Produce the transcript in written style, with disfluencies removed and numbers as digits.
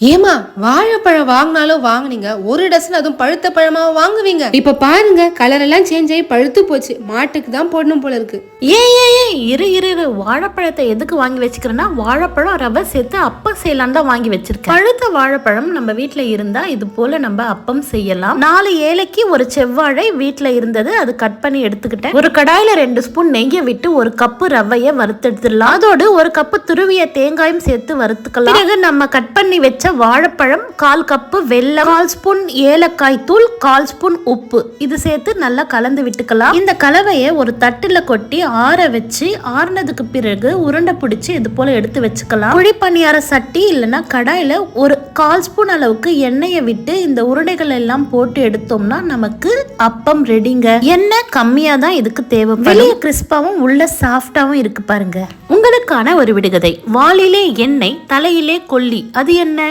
ஏமா வாழைப்பழம் வாங்கினாலும் வாங்குனீங்க, ஒரு டசன் அதுவும் பழுத்த பழமா வாங்குவீங்க? இப்ப பாருங்க, கலர் எல்லாம் சேஞ்ச் ஆகி பழுத்து போச்சு. மாட்டுக்கு தான் போடணும் போல இருக்கு. இரு வாழைப்பழத்தை எதுக்கு வாங்கி வச்சுக்கிறேன்னா, வாழைப்பழம் ரவை சேர்த்து அப்பம் செய்யலாம் தான் வாங்கி வச்சிருக்கேன். பழுத்த வாழைப்பழம் நம்ம வீட்டுல இருந்தா இது போல நம்ம அப்பம் செய்யலாம். 4 ஏலைக்கு ஒரு செவ்வாழை வீட்டுல இருந்தது, அது கட் பண்ணி எடுத்துக்கிட்டேன். ஒரு கடாயில 2 ஸ்பூன் நெய்யை விட்டு 1 கப்பு ரவையை வறுத்தெடுத்துடலாம். அதோடு 1 கப்பு துருவிய தேங்காயும் சேர்த்து வறுத்துக்கலாம். பிறகு நம்ம கட் பண்ணி வச்ச வாழைப்பழம், 1/4 கப்பு வெல்லம், 1/4 ஸ்பூன் ஏலக்காய் தூள், 1/4 ஸ்பூன் உப்பு இது சேர்த்து நல்லா கலந்து விட்டுக்கலாம். இந்த கலவையை ஒரு தட்டுல கொட்டி ஆற வச்சு, ஆறுனதுக்கு பிறகு உருண்டை பிடிச்சு இது போல எடுத்து வச்சுக்கலாம். குழி பணியார சட்டி இல்லைன்னா கடாயில ஒரு 1/4 ஸ்பூன் அளவுக்கு எண்ணெயை விட்டு இந்த உருண்டைகள் எல்லாம் போட்டு எடுத்தோம்னா நமக்கு அப்பம் ரெடிங்க. எண்ணெய் கம்மியா தான் இதுக்கு தேவை. வெளியே கிறிஸ்பாவும் உள்ள சாஃப்டாவும் இருக்கு பாருங்க. உங்களுக்கான ஒரு விடுகதை: வாளிலே எண்ணெய், தலையிலே கொல்லி, அது என்ன?